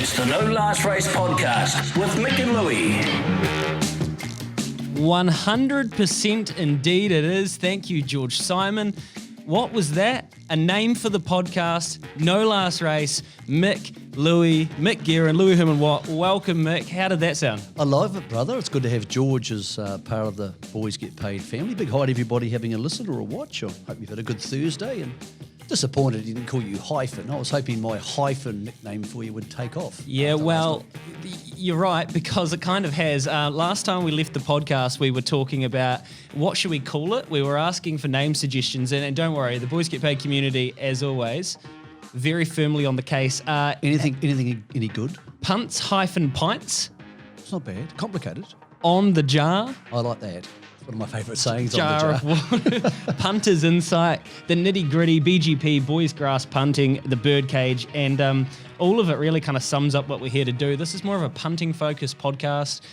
It's the No Last Race podcast with Mick and Louie. 100% indeed it is. Thank you, George Simon. What was that? A name for the podcast, No Last Race, Mick, Louie, Mick Guerin, Louie Herman Watt. Welcome, Mick. How did that sound? I love it, brother. It's good to have George as part of the Boys Get Paid family. Big hi to everybody having a listen or a watch. I hope you've had a good Thursday, and disappointed he didn't call you Hyphen. I was hoping my Hyphen nickname for you would take off. Yeah, well, you're right, because it kind of has. Last time we left the podcast, we were talking about what should we call it. We were asking for name suggestions, and don't worry, the Boys Get Paid community, as always, very firmly on the case. Anything any good? Punts-pints. It's not bad. Complicated. On the jar. I like that. One of my favourite sayings Jar on the jar. of water. Punter's Insight, the nitty-gritty, BGP, boys grass punting, the birdcage, and all of it really kind of sums up what we're here to do. This is more of a punting-focused podcast.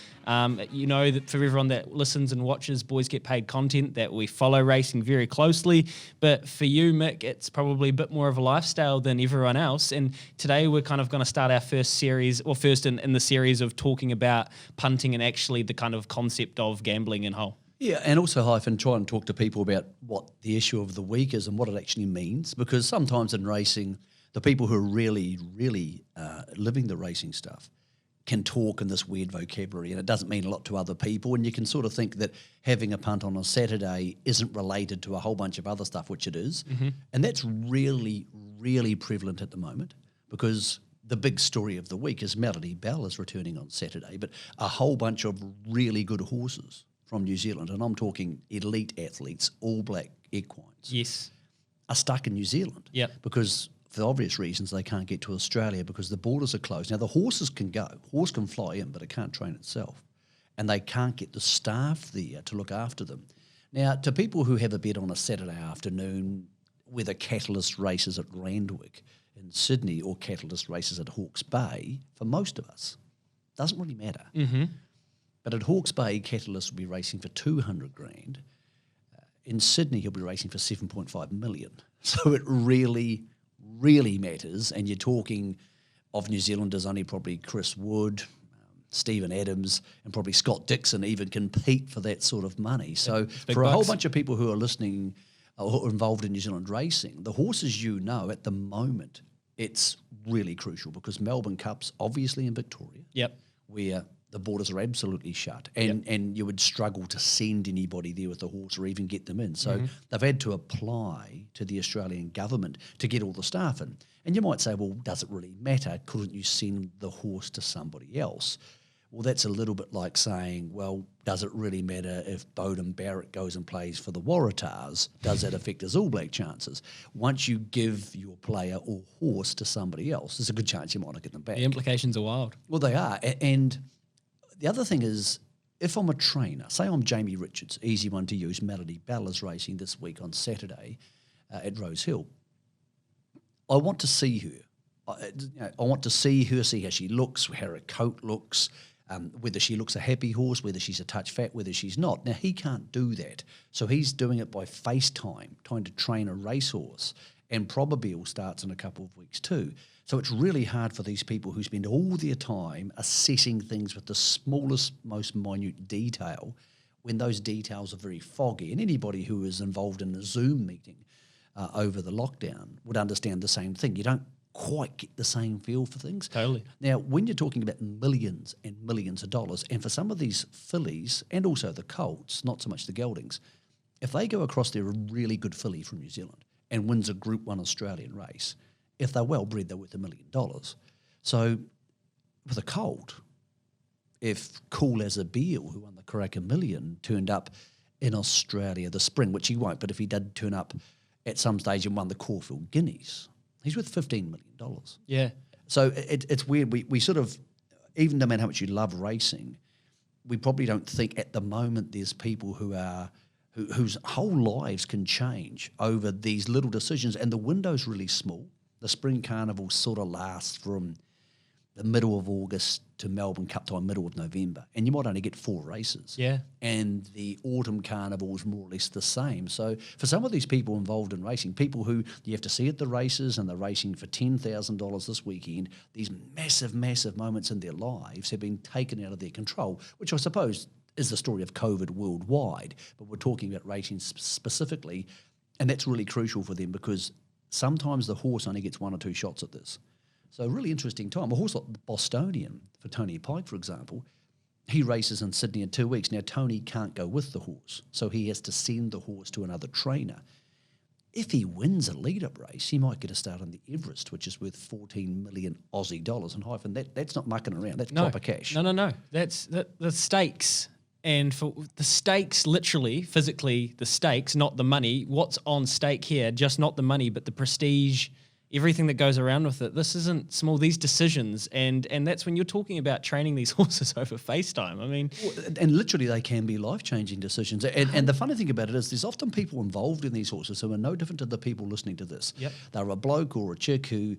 You know that for everyone that listens and watches Boys Get Paid content, that we follow racing very closely. But for you, Mick, it's probably a bit more of a lifestyle than everyone else. And today we're kind of going to start our first series, or first in the series of talking about punting and actually the kind of concept of gambling in whole. Yeah, and also, Hyphen, try and talk to people about what the issue of the week is and what it actually means, because sometimes in racing, the people who are really living the racing stuff can talk in this weird vocabulary, and it doesn't mean a lot to other people, and you can sort of think that having a punt on a Saturday isn't related to a whole bunch of other stuff, which it is. Mm-hmm. And that's really prevalent at the moment, because the big story of the week is Melody Bell is returning on Saturday, but a whole bunch of really good horses from New Zealand, and I'm talking elite athletes, all black equines, Yes. are stuck in New Zealand. Yep. Because for obvious reasons they can't get to Australia because the borders are closed. Now the horses can go, horse can fly in, but it can't train itself, and they can't get the staff there to look after them. Now, to people who have a bet on a Saturday afternoon, whether Catalyst races at Randwick in Sydney or Catalyst races at Hawke's Bay, for most of us, doesn't really matter. Mm-hmm. But at Hawke's Bay, Catalyst will be racing for 200 grand. In Sydney, he'll be racing for 7.5 million. So it really matters. And you're talking of New Zealanders, only probably Chris Wood, Stephen Adams, and probably Scott Dixon even compete for that sort of money. So for a whole bunch of people who are listening or involved in New Zealand racing, the horses at the moment, it's really crucial, because Melbourne Cup's obviously in Victoria. Yep. Where the borders are absolutely shut, and you would struggle to send anybody there with a horse or even get them in. So they've had to apply to the Australian government to get all the staff in. And you might say, well, does it really matter? Couldn't you send the horse to somebody else? Well, that's a little bit like saying, well, does it really matter if Bowden Barrett goes and plays for the Waratahs? Does that affect his All Black chances? Once you give your player or horse to somebody else, there's a good chance you might not get them back. The implications are wild. Well, they are. And the other thing is, if I'm a trainer, say I'm Jamie Richards, easy one to use, Melody Bell is racing this week on Saturday at Rose Hill. I want to see her. I want to see her, see how she looks, how her coat looks, whether she looks a happy horse, whether she's a touch fat, whether she's not. Now, he can't do that. So he's doing it by FaceTime, trying to train a racehorse, and probably will start in a couple of weeks too. So it's really hard for these people who spend all their time assessing things with the smallest, most minute detail, when those details are very foggy. And anybody who is involved in a Zoom meeting over the lockdown would understand the same thing. You don't quite get the same feel for things. Totally. Now, when you're talking about millions and millions of dollars, and for some of these fillies and also the colts, not so much the geldings, if they go across there, a really good filly from New Zealand and wins a Group 1 Australian race, if they're well bred, they're worth $1 million. So with a colt, if Cool as a Beal, who won the Karaka Million, turned up in Australia this spring, which he won't, but if he did turn up at some stage and won the Caulfield Guineas, he's worth $15 million. Yeah. So it's weird. We sort of, even no matter how much you love racing, we probably don't think at the moment there's people whose whole lives can change over these little decisions, and the window's really small. The Spring Carnival sort of lasts from the middle of August to Melbourne Cup time, middle of November, and you might only get 4 races. Yeah. And the autumn carnival is more or less the same. So for some of these people involved in racing, people who you have to see at the races and they're racing for $10,000 this weekend, these massive, massive moments in their lives have been taken out of their control, which I suppose is the story of COVID worldwide. But we're talking about racing specifically, and that's really crucial for them because sometimes the horse only gets 1 or 2 shots at this. So a really interesting time. A horse like the Bostonian, for Tony Pike, for example, he races in Sydney in 2 weeks. Now, Tony can't go with the horse, so he has to send the horse to another trainer. If he wins a lead-up race, he might get a start on the Everest, which is worth 14 million Aussie dollars. And hyphen, that's not mucking around. That's proper cash. No. That's the stakes. And for the stakes, literally, physically, the stakes, not the money. What's on stake here, just not the money, but the prestige, everything that goes around with it. This isn't small, these decisions. And that's when you're talking about training these horses over FaceTime. I mean... And literally they can be life-changing decisions. And the funny thing about it is there's often people involved in these horses who are no different to the people listening to this. Yep. They're a bloke or a chick who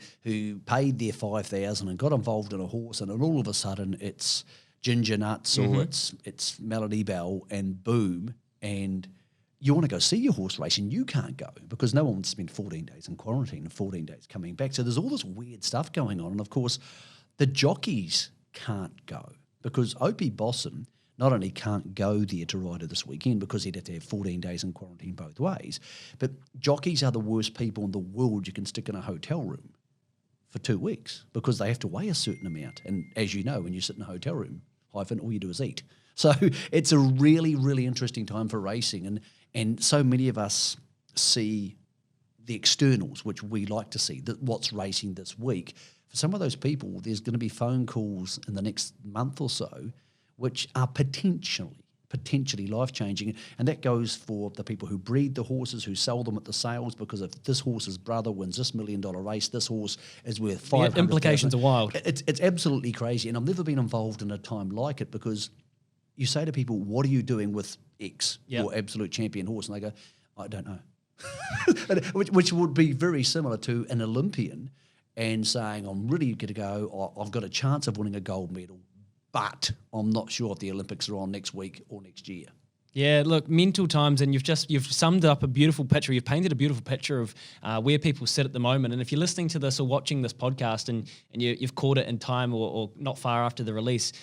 paid their $5,000 and got involved in a horse, and then all of a sudden it's Ginger Nuts or it's Melody Bell and boom, and you want to go see your horse race and you can't go because no one wants to spend 14 days in quarantine and 14 days coming back. So there's all this weird stuff going on. And of course, the jockeys can't go because Opie Bosson not only can't go there to ride it this weekend because he'd have to have 14 days in quarantine both ways, but jockeys are the worst people in the world you can stick in a hotel room for 2 weeks because they have to weigh a certain amount. And as you know, when you sit in a hotel room, hyphen, all you do is eat. So it's a really, really interesting time for racing. And so many of us see the externals, which we like to see, what's racing this week. For some of those people, there's going to be phone calls in the next month or so, which are potentially life-changing. And that goes for the people who breed the horses, who sell them at the sales, because if this horse's brother wins this $1 million race, this horse is worth 500,000. The implications are wild. It's absolutely crazy. And I've never been involved in a time like it because you say to people, what are you doing with X, your absolute champion horse? And they go, I don't know. which would be very similar to an Olympian and saying, I'm really going to go, I've got a chance of winning a gold medal, but I'm not sure if the Olympics are on next week or next year. Yeah, look, mental times, and you've summed up a beautiful picture. You've painted a beautiful picture of where people sit at the moment. And if you're listening to this or watching this podcast and you've caught it in time or not far after the release,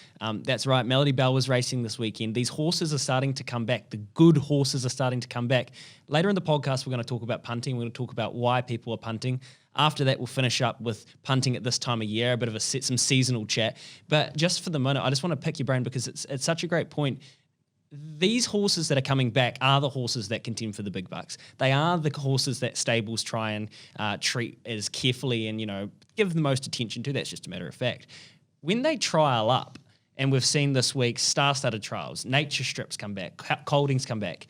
that's right. Melody Bell was racing this weekend. These horses are starting to come back. The good horses are starting to come back. Later in the podcast, we're going to talk about punting. We're going to talk about why people are punting. After that, we'll finish up with punting at this time of year, a bit of some seasonal chat. But just for the minute, I just want to pick your brain because it's such a great point. These horses that are coming back are the horses that contend for the big bucks. They are the horses that stables try and treat as carefully and, give the most attention to. That's just a matter of fact. When they trial up, and we've seen this week star-studded trials, nature strips come back, coldings come back.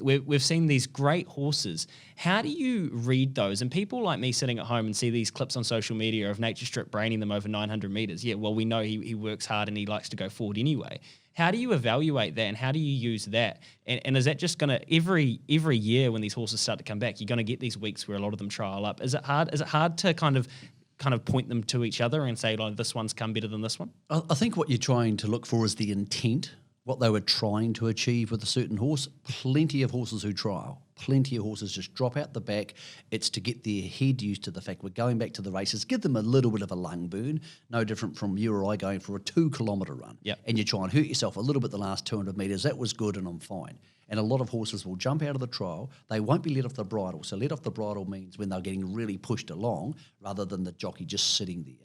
We've seen these great horses. How do you read those? And people like me sitting at home and see these clips on social media of nature strip braining them over 900 meters. Yeah, well, we know he works hard and he likes to go forward anyway. How do you evaluate that and how do you use that? And is that just going to, every year when these horses start to come back, you're going to get these weeks where a lot of them trial up? Is it hard to kind of point them to each other and say, like, this one's come better than this one? I think what you're trying to look for is the intent, what they were trying to achieve with a certain horse. Plenty of horses who trial, plenty of horses just drop out the back. It's to get their head used to the fact we're going back to the races, give them a little bit of a lung burn, no different from you or I going for a 2-kilometre run. Yep. And you try and hurt yourself a little bit the last 200 metres. That was good and I'm fine. And a lot of horses will jump out of the trial. They won't be let off the bridle. So let off the bridle means when they're getting really pushed along rather than the jockey just sitting there.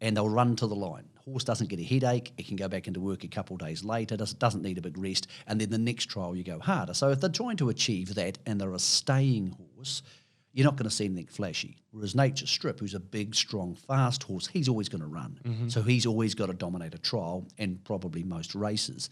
And they'll run to the line. Horse doesn't get a headache. It can go back into work a couple of days later. Doesn't need a big rest. And then the next trial you go harder. So if they're trying to achieve that and they're a staying horse, you're not going to see anything flashy. Whereas Nature Strip, who's a big, strong, fast horse, he's always going to run. Mm-hmm. So he's always got to dominate a trial and probably most races.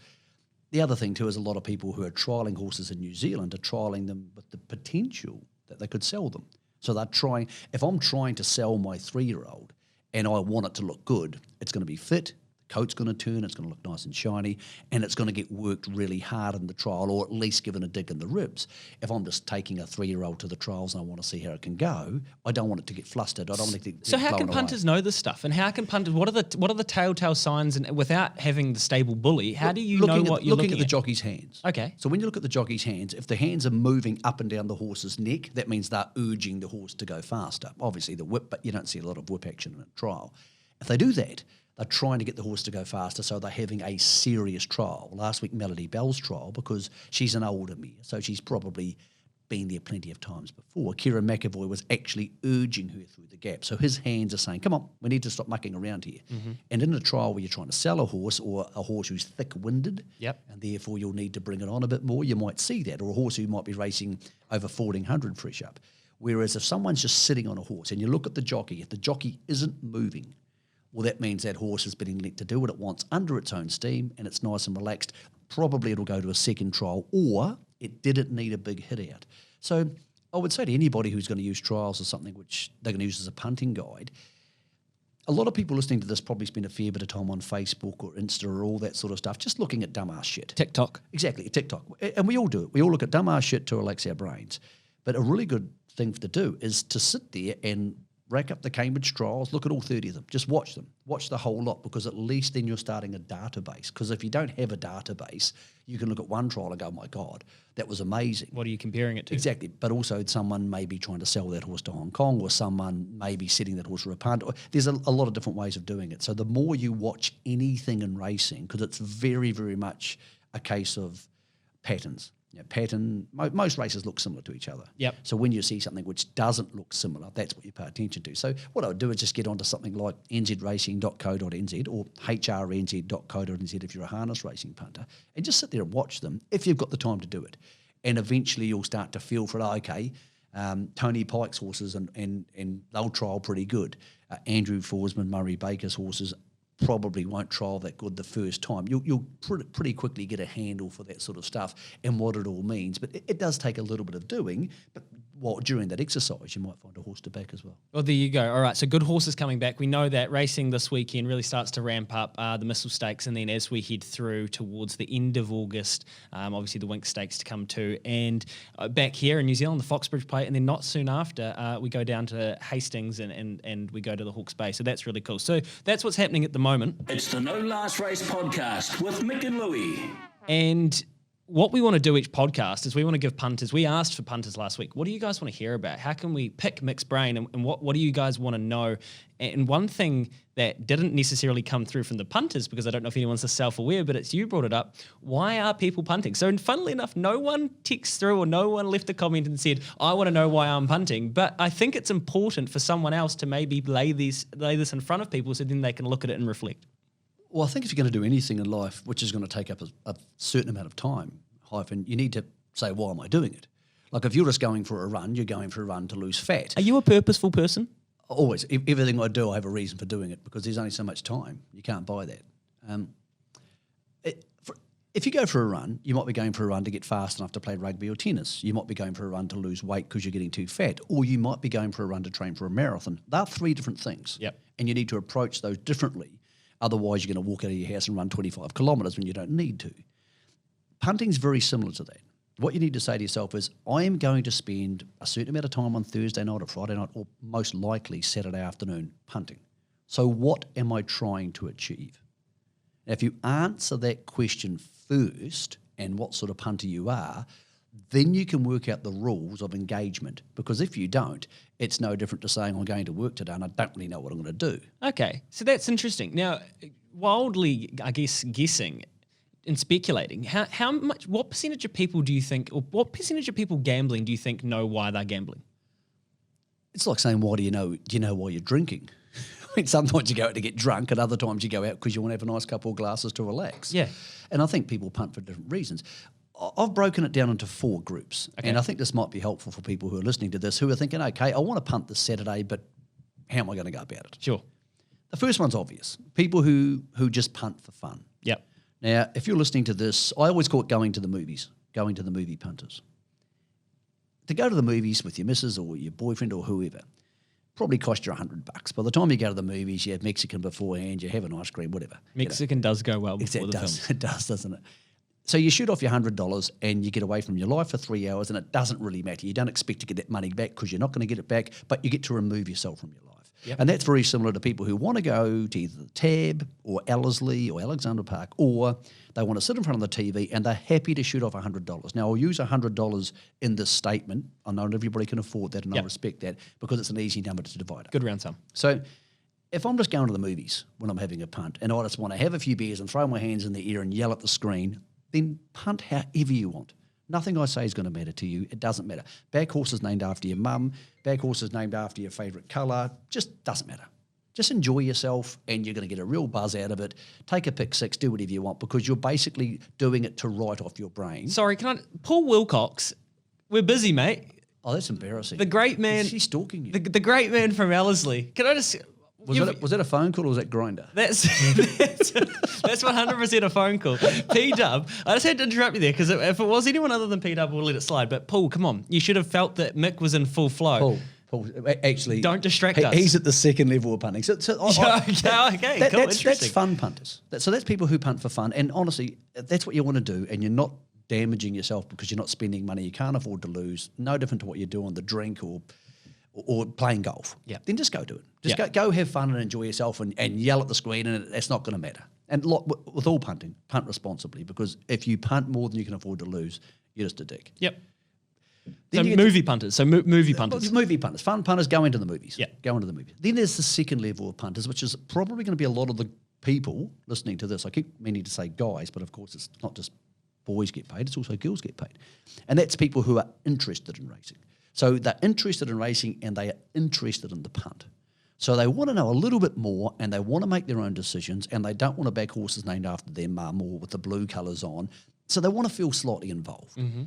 The other thing too is a lot of people who are trialling horses in New Zealand are trialling them with the potential that they could sell them. So they're trying, if I'm trying to sell my 3-year-old, and I want it to look good, it's going to be fit, coat's going to turn, it's going to look nice and shiny, and it's going to get worked really hard in the trial, or at least given a dig in the ribs. If I'm just taking a 3-year-old to the trials and I want to see how it can go, I don't want it to get flustered. I don't want it to get So how blown can away. punters know this stuff? And how can punters? What are the telltale signs? And without having the stable bully, how do you know what you're looking at the jockey's hands. Okay. So when you look at the jockey's hands, if the hands are moving up and down the horse's neck, that means they're urging the horse to go faster. Obviously the whip, but you don't see a lot of whip action in a trial. If they do that, they're trying to get the horse to go faster, so they're having a serious trial. Last week, Melody Bell's trial, because she's an older mare, so she's probably been there plenty of times before. Kieran McAvoy was actually urging her through the gap. So his hands are saying, come on, we need to stop mucking around here. And in a trial where you're trying to sell a horse, or a horse who's thick-winded, and therefore you'll need to bring it on a bit more, you might see that. Or a horse who might be racing over 1,400 fresh up. Whereas if someone's just sitting on a horse and you look at the jockey, if the jockey isn't moving, well, that means that horse is being let to do what it wants under its own steam, and it's nice and relaxed. Probably it'll go to a second trial, or it didn't need a big hit out. So I would say to anybody who's going to use trials as something which they're going to use as a punting guide, a lot of people listening to this probably spend a fair bit of time on Facebook or Insta or all that sort of stuff, just looking at dumbass shit. TikTok. Exactly, TikTok. And we all do it. We all look at dumbass shit to relax our brains. But a really good thing to do is to sit there and rack up the Cambridge trials, look at all 30 of them, just watch them, watch the whole lot, because at least then you're starting a database. Because if you don't have a database, you can look at one trial and go, oh my God, that was amazing. What are you comparing it to? Exactly. But also someone may be trying to sell that horse to Hong Kong, or someone may be setting that horse for a punt. There's a lot of different ways of doing it. So the more you watch anything in racing, because it's very, very much a case of patterns. Most races look similar to each other. Yep. So when you see something which doesn't look similar, that's what you pay attention to. So what I would do is just get onto something like nzracing.co.nz or hrnz.co.nz if you're a harness racing punter, and just sit there and watch them if you've got the time to do it. And eventually you'll start to feel for it. Okay, Tony Pike's horses and they'll trial pretty good. Andrew Forsman, Murray Baker's horses probably won't trial that good the first time. You'll pretty quickly get a handle for that sort of stuff and what it all means. But it does take a little bit of doing. But during that exercise, you might find a horse to back as well. Well, there you go. All right, so good horses coming back. We know that racing this weekend really starts to ramp up, the Missile Stakes, and then as we head through towards the end of August, obviously the Winx Stakes to come too. And back here in New Zealand, the Foxbridge Plate, and then not soon after, we go down to Hastings and we go to the Hawke's Bay. So that's really cool. So that's what's happening at the moment. It's the No Last Race podcast with Mick and Louie. And what we want to do each podcast is we want to give punters, we asked for punters last week, what do you guys want to hear about? How can we pick Mick's brain, and what do you guys want to know? And one thing that didn't necessarily come through from the punters, because I don't know if anyone's self-aware, but it's you brought it up. Why are people punting? So funnily enough, no one texted through or no one left a comment and said, I want to know why I'm punting. But I think it's important for someone else to maybe lay this in front of people so then they can look at it and reflect. Well, I think if you're going to do anything in life which is going to take up a certain amount of time, you need to say, why am I doing it? Like if you're just going for a run, you're going for a run to lose fat. Are you a purposeful person? Always. Everything I do, I have a reason for doing it, because there's only so much time. You can't buy that. If you go for a run, you might be going for a run to get fast enough to play rugby or tennis. You might be going for a run to lose weight because you're getting too fat. Or you might be going for a run to train for a marathon. They're three different things. Yep. And you need to approach those differently. Otherwise, you're going to walk out of your house and run 25 kilometres when you don't need to. Punting's very similar to that. What you need to say to yourself is, I am going to spend a certain amount of time on Thursday night or Friday night, or most likely Saturday afternoon, punting. So what am I trying to achieve? Now, if you answer that question first, and what sort of punter you are, then you can work out the rules of engagement. Because if you don't, it's no different to saying, I'm going to work today and I don't really know what I'm going to do. Okay, so that's interesting. Now, wildly, I guess, guessing and speculating, what percentage of people do you think, or what percentage of people gambling do you think know why they're gambling? It's like saying, do you know why you're drinking? I mean, sometimes you go out to get drunk, and other times you go out because you want to have a nice couple of glasses to relax. Yeah. And I think people punt for different reasons. I've broken it down into 4 groups. Okay. And I think this might be helpful for people who are listening to this, who are thinking, okay, I want to punt this Saturday, but how am I going to go about it? Sure. The first one's obvious. People who just punt for fun. Yep. Now, if you're listening to this, I always call it going to the movies, going to the movie punters. To go to the movies with your missus or your boyfriend or whoever, probably cost you $100. By the time you go to the movies, you have Mexican beforehand, you have an ice cream, whatever. Mexican does go well before It the does. film. It does, doesn't it? So you shoot off your $100 and you get away from your life for 3 hours, and it doesn't really matter. You don't expect to get that money back because you're not going to get it back, but you get to remove yourself from your life. Yep. And that's very similar to people who want to go to either the Tab or Ellerslie or Alexander Park, or they want to sit in front of the TV and they're happy to shoot off $100. Now, I'll use $100 in this statement. I know not everybody can afford that, and I respect that because it's an easy number to divide up. Good round sum. So if I'm just going to the movies when I'm having a punt and I just want to have a few beers and throw my hands in the air and yell at the screen, then punt however you want. Nothing I say is going to matter to you. It doesn't matter. Back horse is named after your mum. Back horse is named after your favourite colour. Just doesn't matter. Just enjoy yourself and you're going to get a real buzz out of it. Take a pick six, do whatever you want because you're basically doing it to write off your brain. Sorry, Paul Wilcox, we're busy, mate. Oh, that's embarrassing. The great man. She's stalking you. The great man from Ellerslie. Can I just... Was that a phone call or was that Grindr? That's 100% a phone call. P-Dub, I just had to interrupt you there because if it was anyone other than P-Dub, we'll let it slide. But Paul, come on. You should have felt that Mick was in full flow. Paul, actually... Don't distract us. He's at the second level of punting. Okay, cool, that's fun punters. So that's people who punt for fun. And honestly, that's what you want to do and you're not damaging yourself because you're not spending money you can't afford to lose. No different to what you do on the drink or playing golf. Yeah. Then just go do it. Just go have fun and enjoy yourself and yell at the screen and it's not going to matter. And with all punting, punt responsibly because if you punt more than you can afford to lose, you're just a dick. Yep. Then So movie punters. Movie punters. Movie punters. Fun punters go into the movies. Yeah. Go into the movies. Then there's the second level of punters, which is probably going to be a lot of the people listening to this. I keep meaning to say guys, but of course it's not just boys get paid, it's also girls get paid. And that's people who are interested in racing. So they're interested in racing and they are interested in the punt. So they want to know a little bit more and they want to make their own decisions and they don't want to back horses named after their mum or with the blue colours on. So they want to feel slightly involved. Mm-hmm.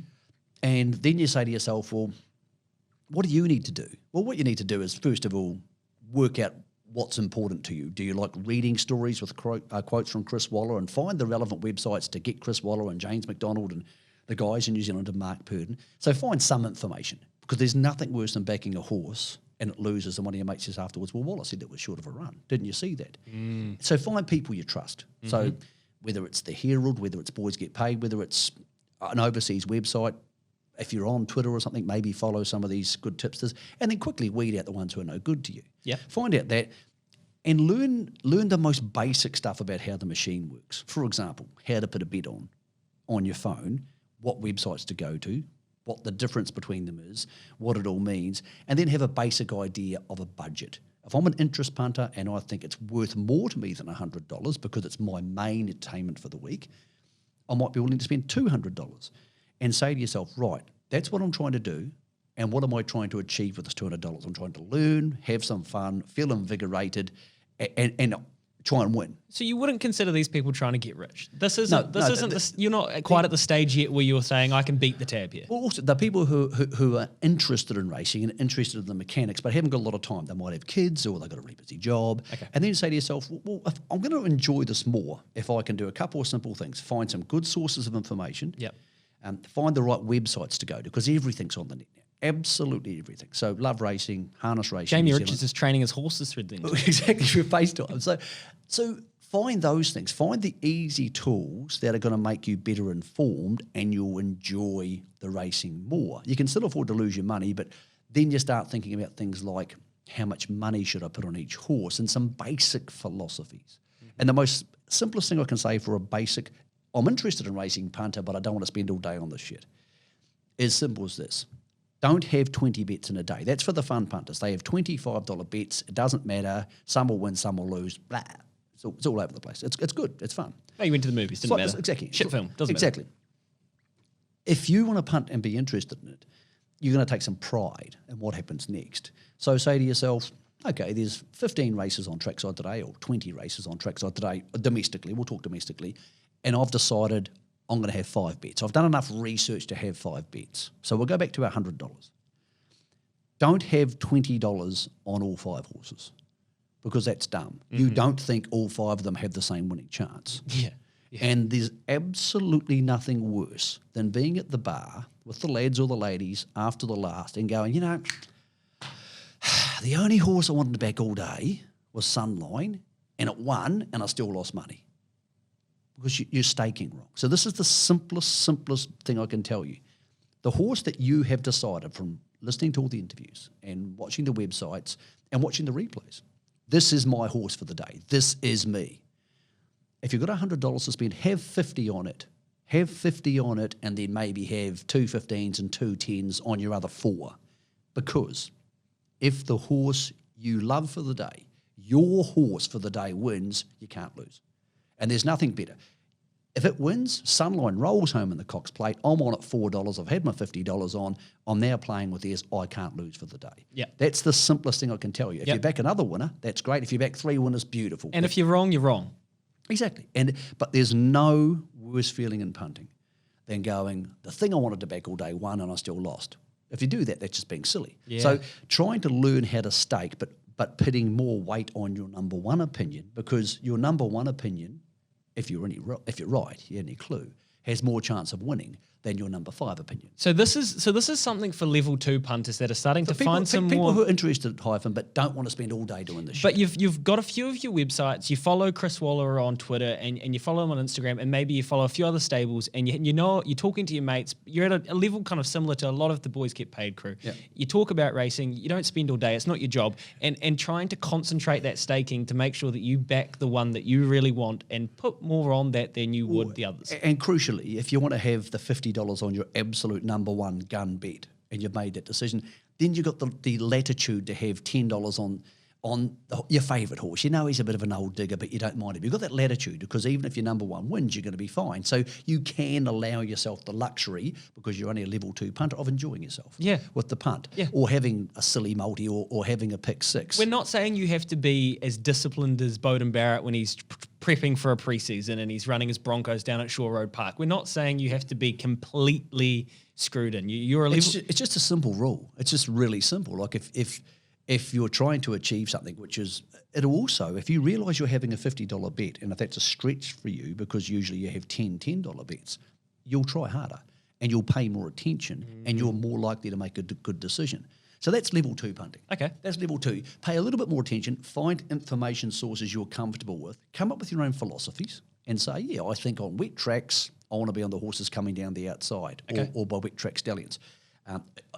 And then you say to yourself, well, what do you need to do? Well, what you need to do is, first of all, work out what's important to you. Do you like reading stories with quotes from Chris Waller and find the relevant websites to get Chris Waller and James McDonald and the guys in New Zealand and Mark Purdon? So find some information. Because there's nothing worse than backing a horse and it loses and one of your mates says afterwards, well, Wallace said it was short of a run. Didn't you see that? Mm. So find people you trust. Mm-hmm. So whether it's the Herald, whether it's Boys Get Paid, whether it's an overseas website, if you're on Twitter or something, maybe follow some of these good tipsters and then quickly weed out the ones who are no good to you. Yeah. Find out that and learn the most basic stuff about how the machine works. For example, how to put a bet on your phone, what websites to go to, what the difference between them is, what it all means, and then have a basic idea of a budget. If I'm an interest punter and I think it's worth more to me than $100 because it's my main entertainment for the week, I might be willing to spend $200 and say to yourself, right, that's what I'm trying to do, and what am I trying to achieve with this $200? I'm trying to learn, have some fun, feel invigorated, and try and win. So you wouldn't consider these people trying to get rich. You're not quite at the stage yet where you're saying I can beat the tab here. Well, also the people who are interested in racing and interested in the mechanics, but haven't got a lot of time. They might have kids or they've got a really busy job. Okay. And then say to yourself, well, if I'm going to enjoy this more if I can do a couple of simple things. Find some good sources of information. Yep. Find the right websites to go to because everything's on the net now. Absolutely everything. So love racing, harness racing. Jamie Richards is training his horses through things. Exactly, through FaceTime. So find those things. Find the easy tools that are going to make you better informed and you'll enjoy the racing more. You can still afford to lose your money, but then you start thinking about things like how much money should I put on each horse and some basic philosophies. Mm-hmm. And the most simplest thing I can say for a basic, I'm interested in racing punter, but I don't want to spend all day on this shit, is simple as this. Don't have 20 bets in a day. That's for the fun punters. They have $25 bets. It doesn't matter. Some will win, some will lose. Blah. It's all over the place. It's good. It's fun. Oh, you went to the movies. Didn't matter. Exactly. Shit film. Doesn't exactly. matter. If you want to punt and be interested in it, you're going to take some pride in what happens next. So say to yourself, okay, there's 15 races on trackside today or 20 races on trackside today domestically. We'll talk domestically. And I've decided I'm going to have 5 bets. I've done enough research to have 5 bets. So we'll go back to our $100. Don't have $20 on all 5 horses because that's dumb. Mm-hmm. You don't think all 5 of them have the same winning chance. Yeah. And there's absolutely nothing worse than being at the bar with the lads or the ladies after the last and going, The only horse I wanted to back all day was Sunline, and it won, and I still lost money because you're staking wrong. So this is the simplest thing I can tell you. The horse that you have decided from listening to all the interviews and watching the websites and watching the replays, this is my horse for the day. This is me. If you've got $100 to spend, have 50 on it. Have 50 on it, and then maybe have 2 15s and 2 10s on your other 4. Because if the horse you love for the day, your horse for the day wins, you can't lose. And there's nothing better. If it wins, Sunline rolls home in the Cox Plate. I'm on at $4. I've had my $50 on. I'm now playing with theirs. I can't lose for the day. Yep. That's the simplest thing I can tell you. If you back another winner, that's great. If you back 3 winners, beautiful. And if you're wrong, you're wrong. Exactly. But there's no worse feeling in punting than going, the thing I wanted to back all day won and I still lost. If you do that, that's just being silly. Yeah. So trying to learn how to stake, but putting more weight on your number one opinion, because your number one opinion, if you're right, you have any clue, has more chance of winning than your number 5 opinion. So this is something for level 2 punters that are starting to find some people more. who are interested, hyphen, but don't want to spend all day doing this. But shit. you've got a few of your websites. You follow Chris Waller on Twitter, and you follow him on Instagram, and maybe you follow a few other stables, and you know you're talking to your mates. You're at a level kind of similar to a lot of the Boys Get Paid crew. Yeah. You talk about racing. You don't spend all day. It's not your job. And trying to concentrate that staking to make sure that you back the one that you really want and put more on that than you would the others. And crucially, if you want to have the $50 on your absolute number one gun bet, and you've made that decision, then you've got the latitude to have $10 on your favourite horse. You know he's a bit of an old digger, but you don't mind him. You've got that latitude because even if your number one wins, you're going to be fine. So you can allow yourself the luxury, because you're only a level 2 punter, of enjoying yourself with the punt, or having a silly multi or having a pick 6. We're not saying you have to be as disciplined as Bowden Barrett when he's prepping for a preseason and he's running his Broncos down at Shore Road Park. We're not saying you have to be completely screwed in. You're a level. It's just a simple rule. It's just really simple. Like if you're trying to achieve something, which is, it'll also, if you realise you're having a $50 bet, and if that's a stretch for you, because usually you have $10 bets, you'll try harder and you'll pay more attention and you're more likely to make a good decision. So that's level 2 punting. Okay. That's level 2. Pay a little bit more attention, find information sources you're comfortable with, come up with your own philosophies and say, yeah, I think on wet tracks, I want to be on the horses coming down the outside, or by wet track stallions.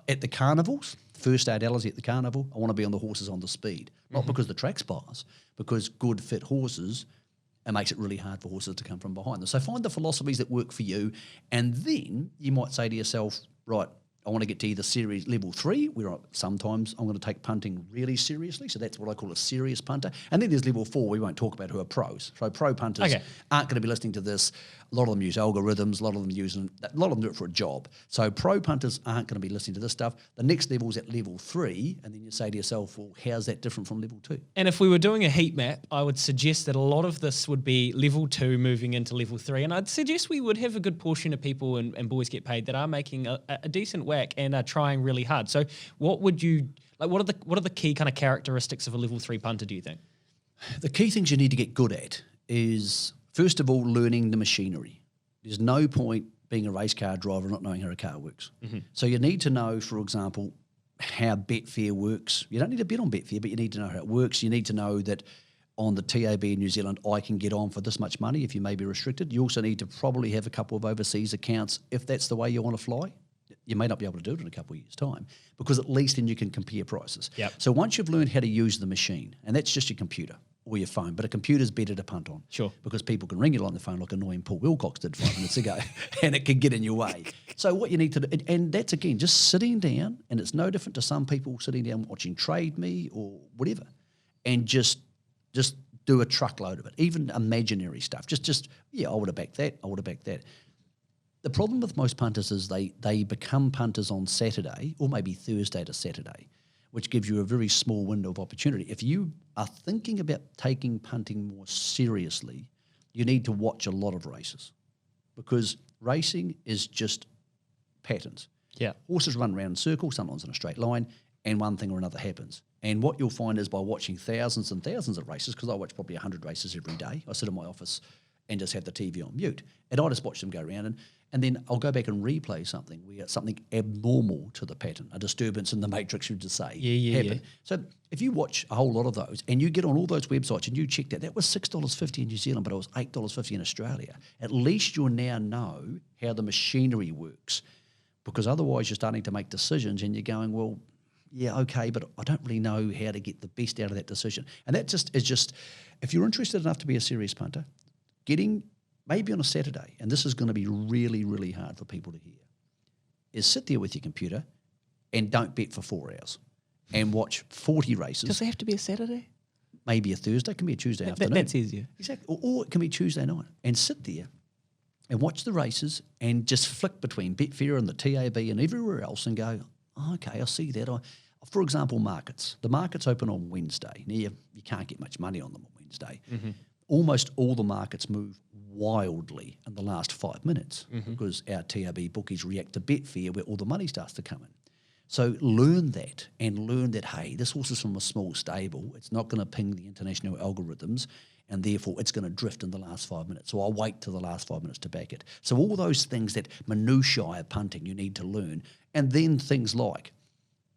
At the carnivals, first Ardellity at the carnival, I want to be on the horses on the speed. Not because the track's biased, because good fit horses, it makes it really hard for horses to come from behind them. So find the philosophies that work for you, and then you might say to yourself, right, I want to get to either series level 3, where sometimes I'm going to take punting really seriously. So that's what I call a serious punter. And then there's level 4, we won't talk about, who are pros. So pro punters aren't going to be listening to this. A lot of them use algorithms. A lot of them do it for a job. So pro punters aren't going to be listening to this stuff. The next level is at level 3. And then you say to yourself, well, how's that different from level 2? And if we were doing a heat map, I would suggest that a lot of this would be level 2 moving into level 3. And I'd suggest we would have a good portion of people and Boys Get Paid that are making a decent whack and are trying really hard. So what would you, like, what are the key kind of characteristics of a level 3 punter, do you think? The key things you need to get good at is, first of all, learning the machinery. There's no point being a race car driver and not knowing how a car works. So you need to know, for example, how Betfair works. You don't need to bet on Betfair, but you need to know how it works. You need to know that on the TAB in New Zealand, I can get on for this much money if you may be restricted. You also need to probably have a couple of overseas accounts if that's the way you want to fly. You may not be able to do it in a couple of years' time, because at least then you can compare prices. Yep. So once you've learned how to use the machine, and that's just your computer or your phone, but a computer's better to punt on. Sure. Because people can ring you on the phone like annoying Paul Wilcox did 5 minutes ago, and it can get in your way. So what you need to do, and that's again, just sitting down, and it's no different to some people sitting down watching Trade Me or whatever, and just do a truckload of it, even imaginary stuff. I would have backed that, I would have backed that. The problem with most punters is they become punters on Saturday or maybe Thursday to Saturday, which gives you a very small window of opportunity. If you are thinking about taking punting more seriously, you need to watch a lot of races, because racing is just patterns. Yeah. Horses run around in circles, sometimes in a straight line, and one thing or another happens. And what you'll find is by watching thousands and thousands of races, because I watch probably 100 races every day, I sit in my office and just have the TV on mute, and I just watch them go around, And then I'll go back and replay something where something abnormal to the pattern, a disturbance in the matrix, you just say, happened. So if you watch a whole lot of those and you get on all those websites and you check that was $6.50 in New Zealand, but it was $8.50 in Australia, at least you now know how the machinery works, because otherwise you're starting to make decisions and you're going, well, yeah, okay, but I don't really know how to get the best out of that decision. And that is just, if you're interested enough to be a serious punter, getting maybe on a Saturday, and this is going to be really, really hard for people to hear, is sit there with your computer and don't bet for 4 hours and watch 40 races. Does it have to be a Saturday? Maybe a Thursday, it can be a Tuesday afternoon. That's easier. Exactly. Or it can be Tuesday night. And sit there and watch the races and just flick between Betfair and the TAB and everywhere else and go, oh, okay, I see that. For example, markets. The markets open on Wednesday. Now, you can't get much money on them on Wednesday. Mm-hmm. Almost all the markets move wildly in the last 5 minutes because our TRB bookies react to Betfair where all the money starts to come in. So learn that, hey, this horse is from a small stable. It's not going to ping the international algorithms, and therefore it's going to drift in the last 5 minutes. So I'll wait till the last 5 minutes to back it. So all those things, that minutiae punting, you need to learn. And then things like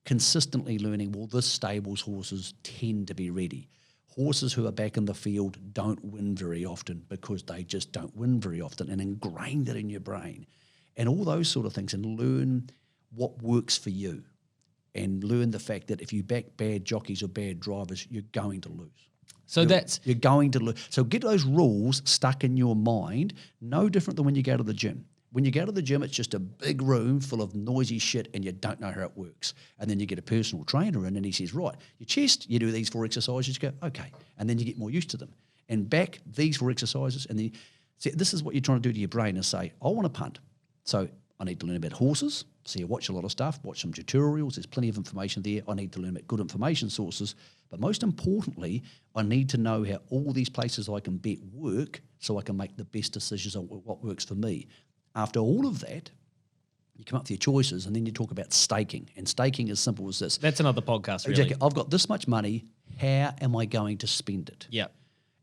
consistently learning, well, this stable's horses tend to be ready. Horses who are back in the field don't win very often because they just don't win very often, and ingrain that in your brain and all those sort of things, and learn what works for you, and learn the fact that if you back bad jockeys or bad drivers, you're going to lose. So you're going to lose. So get those rules stuck in your mind, no different than when you go to the gym. When you go to the gym, it's just a big room full of noisy shit and you don't know how it works. And then you get a personal trainer in and he says, right, your chest, you do these 4 exercises, you go, okay. And then you get more used to them. And back these 4 exercises, and then see, this is what you're trying to do to your brain, is say, I want to punt. So I need to learn about horses. So you watch a lot of stuff, watch some tutorials. There's plenty of information there. I need to learn about good information sources. But most importantly, I need to know how all these places I can bet work so I can make the best decisions on what works for me. After all of that, you come up with your choices, and then you talk about staking. And staking is simple as this. That's another podcast, really. Exactly. I've got this much money. How am I going to spend it? Yeah.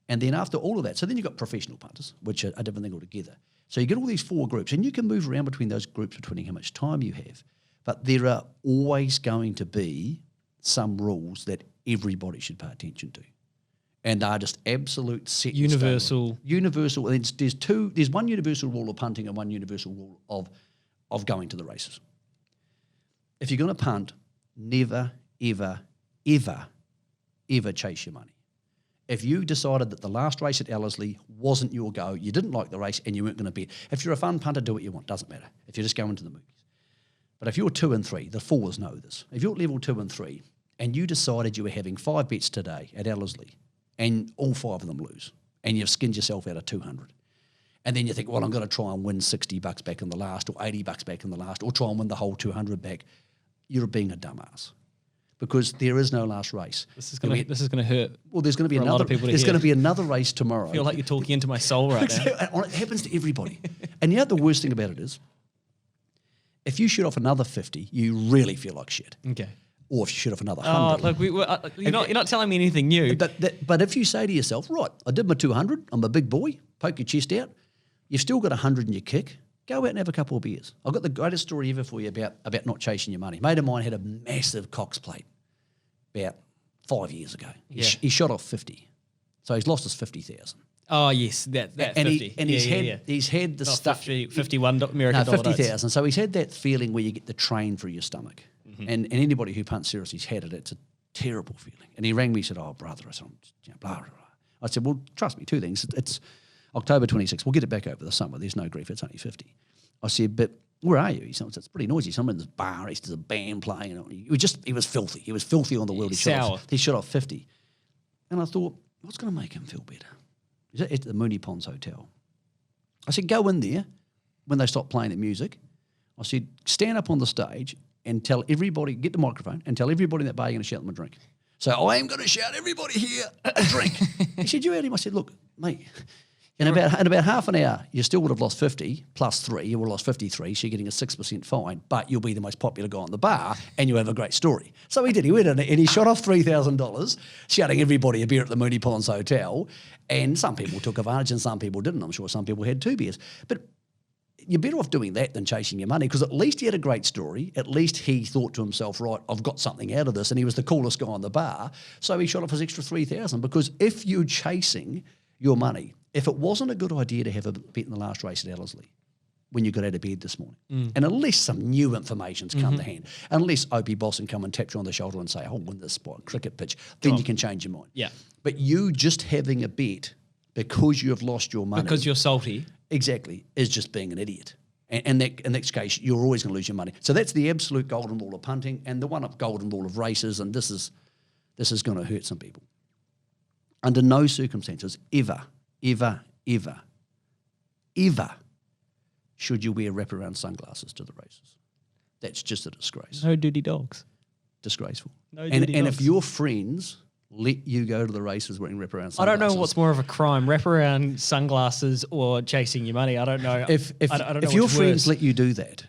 And then after all of that, so then you've got professional punters, which are a different thing altogether. So you get all these 4 groups, and you can move around between those groups depending how much time you have. But there are always going to be some rules that everybody should pay attention to. And they're just absolute set in Universal. stone. Universal. And there's one universal rule of punting and one universal rule of going to the races. If you're going to punt, never, ever, ever, ever chase your money. If you decided that the last race at Ellerslie wasn't your go, you didn't like the race and you weren't going to bet. If you're a fun punter, do what you want. Doesn't matter. If you're just going to the movies. But if you're 2 and 3, the 4s know this. If you're at level 2 and 3 and you decided you were having 5 bets today at Ellerslie, and all 5 of them lose, and you've skinned yourself out of 200. And then you think, well, I'm going to try and win $60 back in the last, or $80 back in the last, or try and win the whole 200 back. You're being a dumbass, because there is no last race. This is going to hurt. Well, there's going to be for a lot of people to there's hear. going to be another race tomorrow. I feel like you're talking into my soul right now. It happens to everybody. And the worst thing about it is, if you shoot off another 50, you really feel like shit. Okay. Or if you shoot off another 100. Look, you're not telling me anything new. But if you say to yourself, right, I did my 200, I'm a big boy, poke your chest out, you've still got 100 in your kick, go out and have a couple of beers. I've got the greatest story ever for you about not chasing your money. A mate of mine had a massive Cox plate about 5 years ago. He shot off 50. So he's lost his 50,000. Oh, yes, that and 50. He's had the Not stuff. 51 American dollar 50,000. So he's had that feeling where you get the train through your stomach. Mm-hmm. And anybody who punts seriously has had it. It's a terrible feeling. And he rang me and said, oh, brother, I said, blah, blah, blah. I said, well, trust me, 2 things. It's October 26th. We'll get it back over the summer. There's no grief. It's only 50. I said, but where are you? He said, it's pretty noisy. Someone in this bar, there's a band playing. And he was filthy. He was filthy on the world. He shot off 50. And I thought, what's going to make him feel better? Is that at the Mooney Ponds Hotel? I said, go in there when they stop playing the music. I said, stand up on the stage and tell everybody, get the microphone, and tell everybody in that bar you're going to shout them a drink. So I am going to shout everybody here a drink. He said, you out him? I said, look, mate, in about half an hour, you still would have lost 50 plus 3. You would have lost 53, so you're getting a 6% fine, but you'll be the most popular guy in the bar and you have a great story. So he did. He went in and he shot off $3,000, shouting everybody a beer at the Mooney Ponds Hotel. And some people took advantage and some people didn't. I'm sure some people had 2 beers. But you're better off doing that than chasing your money, because at least he had a great story. At least he thought to himself, right, I've got something out of this, and he was the coolest guy on the bar, so he shot off his extra 3,000. Because if you're chasing your money, if it wasn't a good idea to have a bet in the last race at Ellerslie when you got out of bed this morning, and unless some new information's come to hand, unless Opie Bosson come and tap you on the shoulder and say, I'll win this spot cricket pitch, then you can change your mind. Yeah. But you just having a bet because you have lost your money. Because you're salty. Exactly, is just being an idiot. And that, in that case, you're always going to lose your money. So that's the absolute golden rule of punting, and the one up golden rule of races, and this is going to hurt some people. Under no circumstances, ever should you wear wraparound sunglasses to the races. That's just a disgrace. No dirty dogs. Disgraceful. No and dirty dogs. if your friends let you go to the races wearing wraparound sunglasses. I don't know what's more of a crime, wraparound sunglasses or chasing your money. I don't know. If I don't know your what's friends worse. let you do that,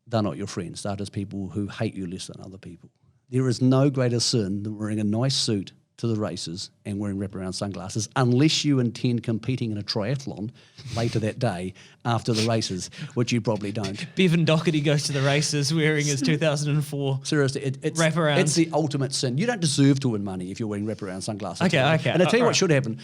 they're not your friends. They're just people who hate you less than other people. There is no greater sin than wearing a nice suit to the races and wearing wraparound sunglasses, unless you intend competing in a triathlon later that day after the races, which you probably don't. Bevan Doherty goes to the races wearing his 2004 Seriously, it's wraparound. It's the ultimate sin. You don't deserve to win money if you're wearing wraparound sunglasses. Okay. And I tell you what right. should happen.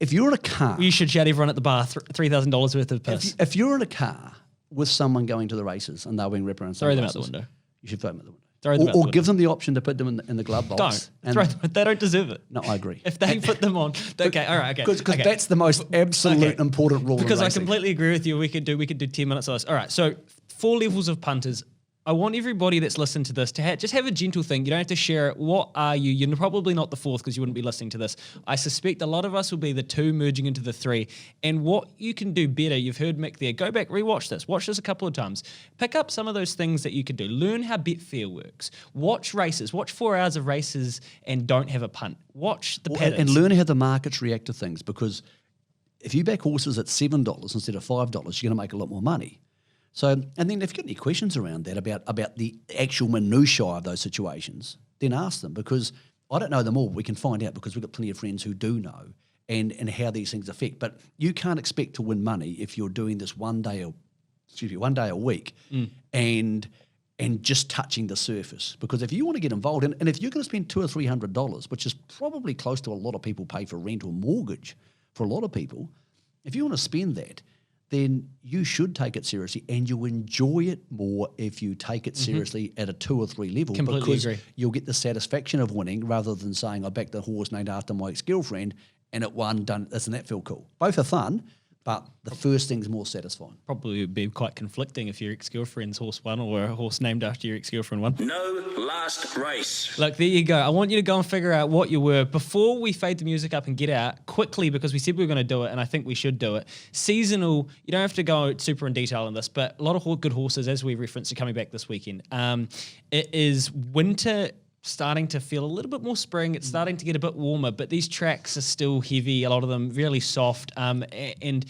If you're in a car... You should shout everyone at the bar $3,000 worth of piss. If you're in a car with someone going to the races and they're wearing wraparound sunglasses... Throw them out the window. You should throw them out the window. Throw them out the Or window. give them the option to put them in the glove box. Don't. Throw them. They don't deserve it. No, I agree. If they put them on, okay, all right, okay. Because okay. that's the most absolute Okay. important rule Because in I racing. completely agree with you. We could do 10 minutes of this. All right, so 4 levels of punters. I want everybody that's listened to this to just have a gentle thing. You don't have to share it. What are you? You're probably not the 4th because you wouldn't be listening to this. I suspect a lot of us will be the 2 merging into the 3. And what you can do better, you've heard Mick there. Go back, rewatch this. Watch this a couple of times. Pick up some of those things that you could do. Learn how Betfair works. Watch races. Watch 4 hours of races and don't have a punt. Watch the patterns. And learn how the markets react to things, because if you back horses at $7 instead of $5, you're going to make a lot more money. So, and then if you've got any questions around that, about the actual minutiae of those situations, then ask them, because I don't know them all. We can find out because we've got plenty of friends who do know and how these things affect. But you can't expect to win money if you're doing this one day a week and just touching the surface. Because if you want to get involved, and if you're going to spend $200 or $300, which is probably close to a lot of people pay for rent or mortgage for a lot of people, if you want to spend that, then you should take it seriously, and you'll enjoy it more if you take it seriously at a 2 or 3 level. Completely because agree. you'll get the satisfaction of winning rather than saying, I backed the horse named after my ex-girlfriend and it won, doesn't that feel cool? Both are fun, but the first thing's more satisfying. Probably would be quite conflicting if your ex-girlfriend's horse won or a horse named after your ex-girlfriend won. No last race. Look, there you go. I want you to go and figure out what you were. Before we fade the music up and get out, quickly, because we said we were going to do it, and I think we should do it. Seasonal, you don't have to go super in detail on this, but a lot of good horses, as we referenced, are coming back this weekend. It is winter starting to feel a little bit more spring. It's starting to get a bit warmer, but these tracks are still heavy, a lot of them really soft, and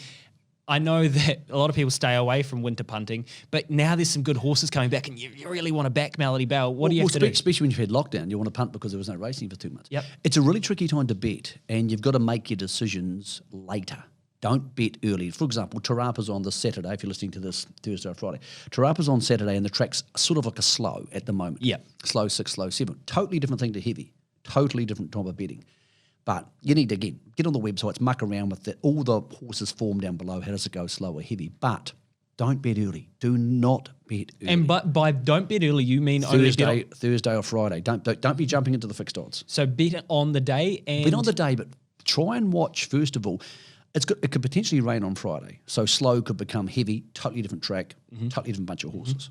I know that a lot of people stay away from winter punting, but now there's some good horses coming back, and you really want to back Melody Bell. What do you have to do? Especially when you've had lockdown, you want to punt because there was no racing for 2 months. Yep. It's a really tricky time to bet, and you've got to make your decisions later. Don't bet early. For example, Tarapa's on this Saturday, if you're listening to this Thursday or Friday. Tarapa's on Saturday, and the track's sort of like a slow at the moment. Yeah. Slow 6, slow 7. Totally different thing to heavy. Totally different type of betting. But you need to, again, get on the websites, muck around with all the horses form down below. How does it go, slow or heavy? But don't bet early. Do not bet early. And by don't bet early, you mean only bet Thursday or Friday. Don't be jumping into the fixed odds. So bet on the day and Bet on the day, but try and watch, first of all. It could potentially rain on Friday. So slow could become heavy, totally different track, totally different bunch of horses.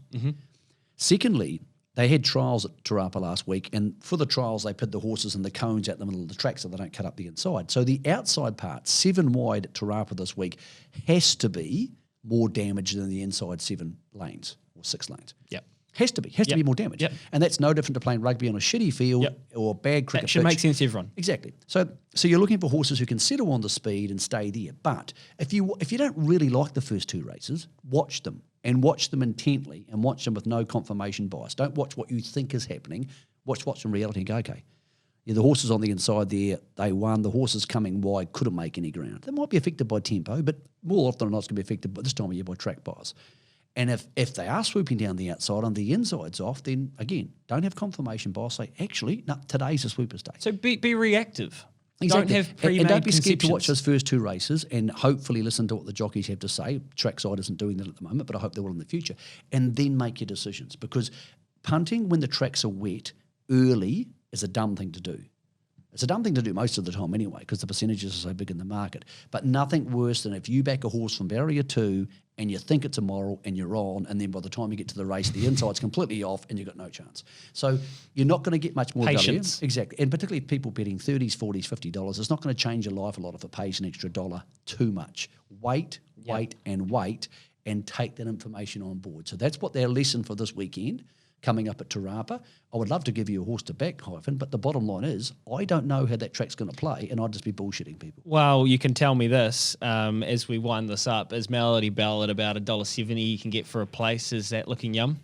Secondly, they had trials at Tarapa last week, and for the trials, they put the horses and the cones out the middle of the track so they don't cut up the inside. So the outside part, 7 wide at Tarapa this week, has to be more damage than the inside 7 lanes or 6 lanes. Yep. Has to be more damage. Yep. And that's no different to playing rugby on a shitty field or bad cricket that should pitch. make sense to everyone. Exactly. So you're looking for horses who can settle on the speed and stay there. But if you don't really like the first 2 races, watch them and watch them intently and watch them with no confirmation bias. Don't watch what you think is happening. Watch in reality and go, okay, Yeah, the horses on the inside there, they won. The horses coming wide couldn't make any ground. They might be affected by tempo, but more often than not, it's going to be affected by this time of year by track bias. And if they are swooping down the outside and the inside's off, then again, don't have confirmation bias. Say, actually, no, today's a sweeper's day. So be reactive. Exactly. Don't have pre-made and don't be scared to watch conceptions. those first 2 races and hopefully listen to what the jockeys have to say. Trackside isn't doing that at the moment, but I hope they will in the future. And then make your decisions, because punting when the tracks are wet early is a dumb thing to do. It's a dumb thing to do most of the time anyway, because the percentages are so big in the market. But nothing worse than if you back a horse from barrier 2 and you think it's a moral and you're on, and then by the time you get to the race, the inside's completely off and you've got no chance. So you're not going to get much more Patience. value. Exactly. And particularly if people betting 30s, 40s, $50, it's not going to change your life a lot if it pays an extra $1 too much. Wait, and take that information on board. So that's what their lesson for this weekend coming up at Te Rapa. I would love to give you a horse to back, Hyphen, but the bottom line is I don't know how that track's going to play, and I'd just be bullshitting people. Well, you can tell me this as we wind this up. Is Melody Bell at about $1.70 you can get for a place? Is that looking yum?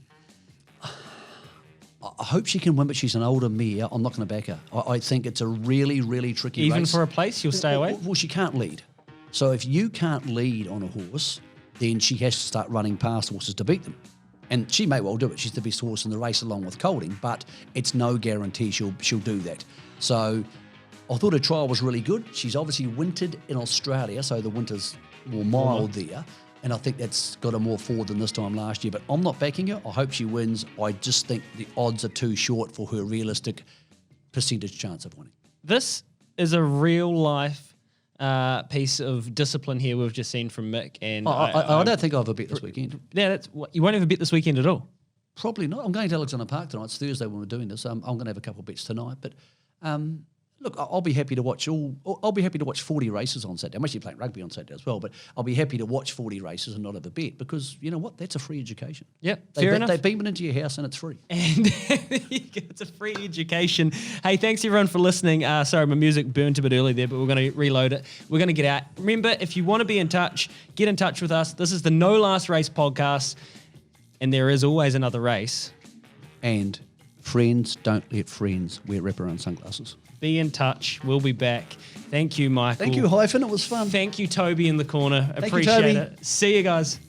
I hope she can win, but she's an older mare. I'm not going to back her. I think it's a really, really tricky race. Even for a place, you'll stay away? Well, she can't lead. So if you can't lead on a horse, then she has to start running past horses to beat them. And she may well do it. She's the best horse in the race along with Colding, but it's no guarantee she'll do that. So I thought her trial was really good. She's obviously wintered in Australia, so the winter's more mild there. And I think that's got her more forward than this time last year. But I'm not backing her. I hope she wins. I just think the odds are too short for her realistic percentage chance of winning. This is a real life piece of discipline here we've just seen from Mick. And I don't think I'll have a bet this weekend. Yeah, you won't have a bet this weekend at all. Probably not. I'm going to Alexander Park tonight. It's Thursday when we're doing this. I'm going to have a couple of bets tonight. But look, I'll be happy to watch I'll be happy to watch 40 races on Saturday. I'm actually playing rugby on Saturday as well, but I'll be happy to watch 40 races and not have a bet, because you know what? That's a free education. Yep, fair enough. They beam it into your house and it's free. And it's a free education. Hey, thanks everyone for listening. Sorry, my music burnt a bit early there, but we're going to reload it. We're going to get out. Remember, if you want to be in touch, get in touch with us. This is the No Last Race podcast, and there is always another race. And friends, don't let friends wear wraparound sunglasses. Be in touch. We'll be back. Thank you, Michael. Thank you, Hyphen. It was fun. Thank you, Toby, in the corner. Thank you, Appreciate Toby. it. See you guys.